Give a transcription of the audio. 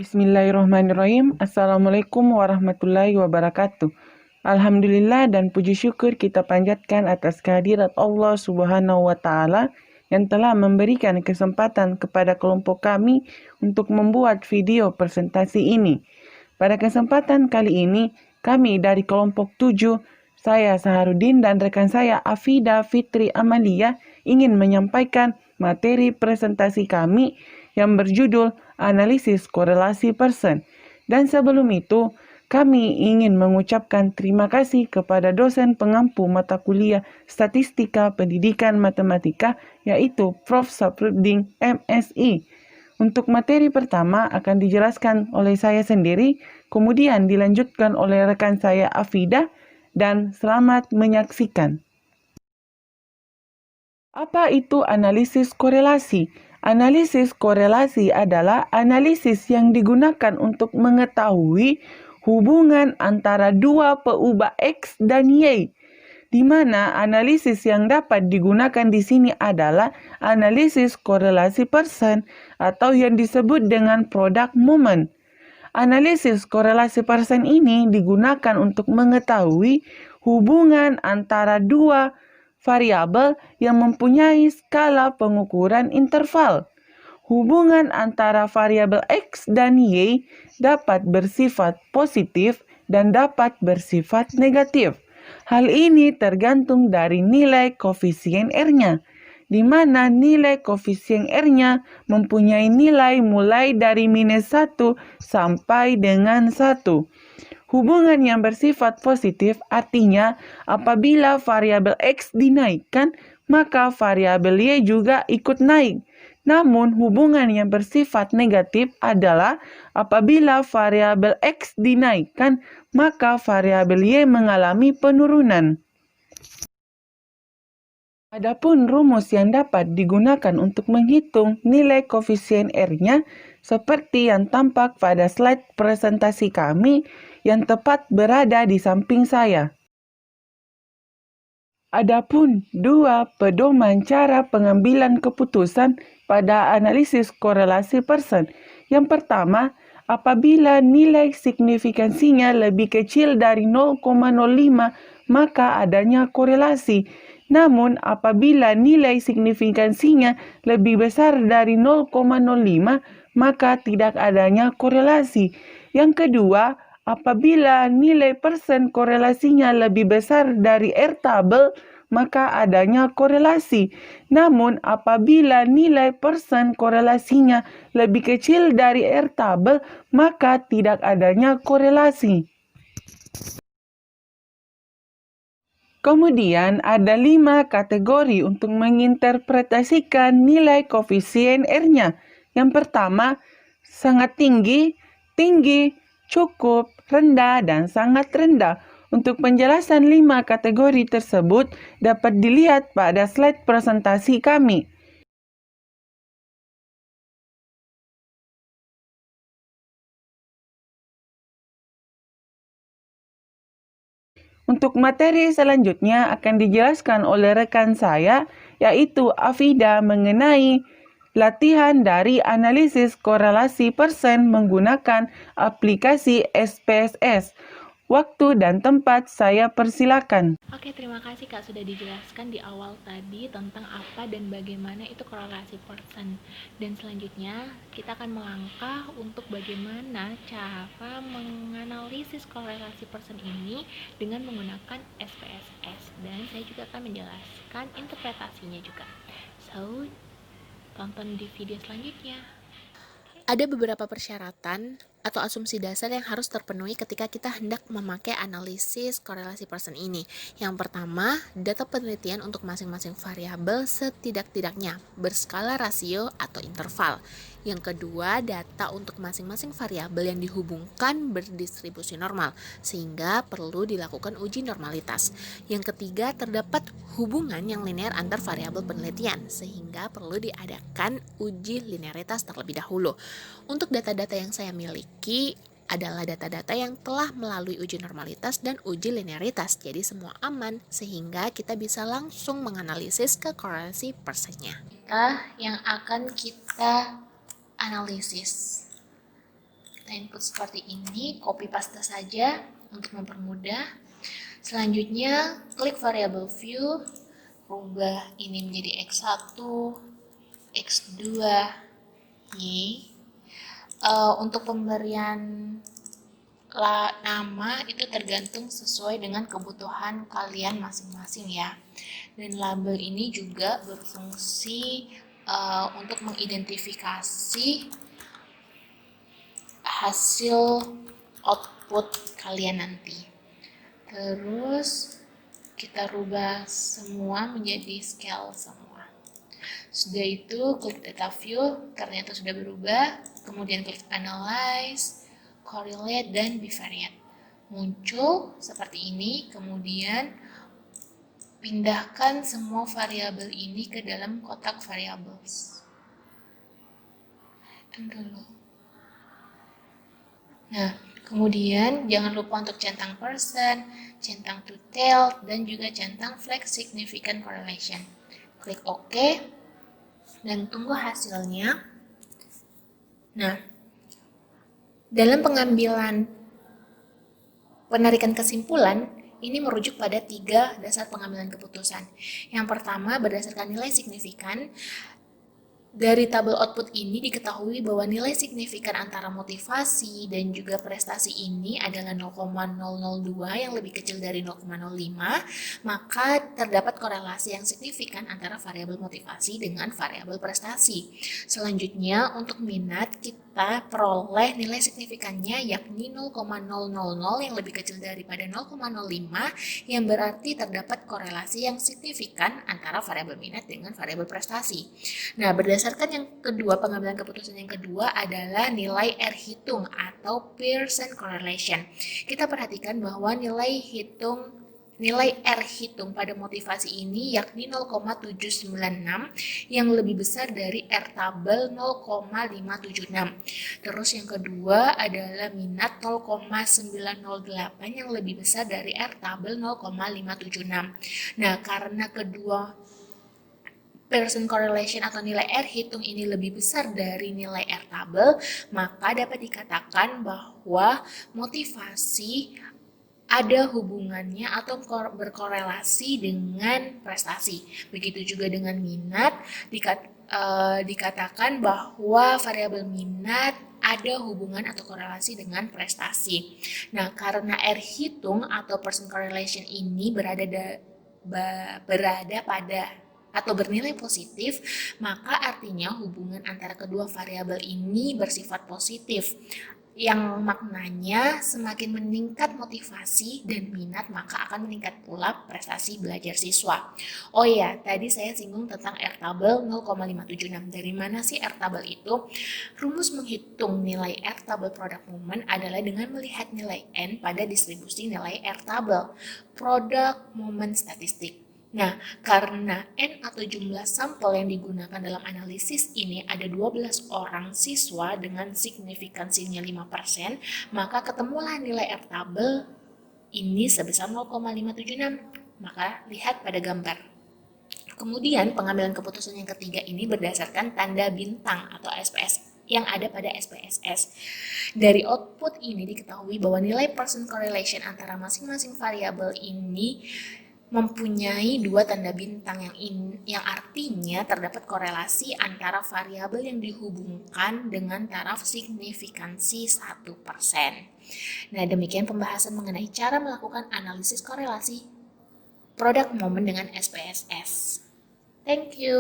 Bismillahirrahmanirrahim. Assalamualaikum warahmatullahi wabarakatuh. Alhamdulillah dan puji syukur kita panjatkan atas kehadirat Allah Subhanahu wa Ta'ala yang telah memberikan kesempatan kepada kelompok kami untuk membuat video presentasi ini. Pada kesempatan kali ini, kami dari kelompok 7, saya Saharudin dan rekan saya Afida Fitri Amalia ingin menyampaikan materi presentasi kami yang berjudul Analisis Korelasi Person. Dan sebelum itu, kami ingin mengucapkan terima kasih kepada dosen pengampu mata kuliah Statistika Pendidikan Matematika, yaitu Prof. Saprudin MSI. Untuk materi pertama akan dijelaskan oleh saya sendiri, kemudian dilanjutkan oleh rekan saya Afida, dan selamat menyaksikan. Apa itu analisis korelasi? Analisis korelasi adalah analisis yang digunakan untuk mengetahui hubungan antara dua peubah X dan Y, di mana analisis yang dapat digunakan di sini adalah analisis korelasi person atau yang disebut dengan product moment. Analisis korelasi person ini digunakan untuk mengetahui hubungan antara dua variabel yang mempunyai skala pengukuran interval. Hubungan antara variabel X dan Y dapat bersifat positif dan dapat bersifat negatif. Hal ini tergantung dari nilai koefisien R-nya, di mana nilai koefisien R-nya mempunyai nilai mulai dari -1 sampai dengan 1. Hubungan yang bersifat positif artinya apabila variabel X dinaikkan, maka variabel Y juga ikut naik. Namun, hubungan yang bersifat negatif adalah apabila variabel X dinaikkan, maka variabel Y mengalami penurunan. Adapun rumus yang dapat digunakan untuk menghitung nilai koefisien R-nya seperti yang tampak pada slide presentasi kami yang tepat berada di samping saya. Adapun dua pedoman cara pengambilan keputusan pada analisis korelasi person. Yang pertama, apabila nilai signifikansinya lebih kecil dari 0,05, maka adanya korelasi. Namun, apabila nilai signifikansinya lebih besar dari 0,05, maka tidak adanya korelasi. Yang kedua, apabila nilai persen korelasinya lebih besar dari R tabel, maka adanya korelasi. Namun, apabila nilai persen korelasinya lebih kecil dari R tabel, maka tidak adanya korelasi. Kemudian ada 5 kategori untuk menginterpretasikan nilai koefisien R-nya. Yang pertama, sangat tinggi, tinggi, cukup, rendah, dan sangat rendah. Untuk penjelasan 5 kategori tersebut dapat dilihat pada slide presentasi kami. Untuk materi selanjutnya akan dijelaskan oleh rekan saya, yaitu Afida, mengenai latihan dari analisis korelasi person menggunakan aplikasi SPSS. Waktu dan tempat saya persilakan. Oke, terima kasih Kak sudah dijelaskan di awal tadi tentang apa dan bagaimana itu korelasi person. Dan selanjutnya kita akan melangkah untuk bagaimana cara menganalisis korelasi person ini dengan menggunakan SPSS. Dan saya juga akan menjelaskan interpretasinya juga. So, tonton di video selanjutnya. Ada beberapa persyaratan atau asumsi dasar yang harus terpenuhi ketika kita hendak memakai analisis korelasi person ini. Yang pertama, data penelitian untuk masing-masing variabel setidak-tidaknya berskala rasio atau interval. Yang kedua, data untuk masing-masing variabel yang dihubungkan berdistribusi normal, sehingga perlu dilakukan uji normalitas. Yang ketiga, terdapat hubungan yang linear antar variabel penelitian, sehingga perlu diadakan uji linearitas terlebih dahulu. Untuk data-data yang saya miliki adalah data-data yang telah melalui uji normalitas dan uji linearitas, jadi semua aman, sehingga kita bisa langsung menganalisis ke korelasi personnya. Yang akan kita analisis. kita input seperti ini, copy paste saja untuk mempermudah. Selanjutnya, klik variable view, rubah ini menjadi X1, X2, Y. Untuk pemberian nama itu tergantung sesuai dengan kebutuhan kalian masing-masing ya. Dan label ini juga berfungsi untuk mengidentifikasi hasil output kalian nanti. Terus kita rubah semua menjadi scale semua. Sudah itu klik data view, ternyata sudah berubah. Kemudian klik analyze, correlate, dan bivariate. Muncul seperti ini, kemudian pindahkan semua variabel ini ke dalam kotak variables. Nah, kemudian jangan lupa untuk centang percent, centang detailed, dan juga centang flag significant correlation. Klik OK, dan tunggu hasilnya. Nah, dalam pengambilan penarikan kesimpulan, ini merujuk pada 3 dasar pengambilan keputusan. Yang pertama, berdasarkan nilai signifikan, dari tabel output ini diketahui bahwa nilai signifikan antara motivasi dan juga prestasi ini adalah 0,002 yang lebih kecil dari 0,05, maka terdapat korelasi yang signifikan antara variabel motivasi dengan variabel prestasi. Selanjutnya, untuk minat kita peroleh nilai signifikannya yakni 0,000 yang lebih kecil daripada 0,05, yang berarti terdapat korelasi yang signifikan antara variabel minat dengan variabel prestasi. Nah, berdasarkan yang kedua, pengambilan keputusan yang kedua adalah nilai R hitung atau Pearson correlation. Kita perhatikan bahwa nilai R hitung pada motivasi ini yakni 0,796 yang lebih besar dari R tabel 0,576. Terus yang kedua adalah minat 0,908 yang lebih besar dari R tabel 0,576. Nah, karena kedua Pearson correlation atau nilai R hitung ini lebih besar dari nilai R tabel, maka dapat dikatakan bahwa motivasi ada hubungannya atau berkorelasi dengan prestasi. Begitu juga dengan minat, dikatakan bahwa variabel minat ada hubungan atau korelasi dengan prestasi. Nah, karena R hitung atau Pearson correlation ini berada pada atau bernilai positif, maka artinya hubungan antara kedua variabel ini bersifat positif, yang maknanya semakin meningkat motivasi dan minat, maka akan meningkat pula prestasi belajar siswa. Oh ya, tadi saya singgung tentang R tabel 0,576. Dari mana sih R tabel itu? Rumus menghitung nilai R tabel product moment adalah dengan melihat nilai N pada distribusi nilai R tabel product moment statistik. Nah, karena N atau jumlah sampel yang digunakan dalam analisis ini ada 12 orang siswa dengan signifikansinya 5%, maka ketemulah nilai R tabel ini sebesar 0,576. Maka lihat pada gambar. Kemudian pengambilan keputusan yang ketiga ini berdasarkan tanda bintang atau SPS yang ada pada SPSS. Dari output ini diketahui bahwa nilai Pearson correlation antara masing-masing variabel ini mempunyai 2 tanda bintang yang artinya terdapat korelasi antara variabel yang dihubungkan dengan taraf signifikansi 1%. Nah, demikian pembahasan mengenai cara melakukan analisis korelasi product moment dengan SPSS. Thank you.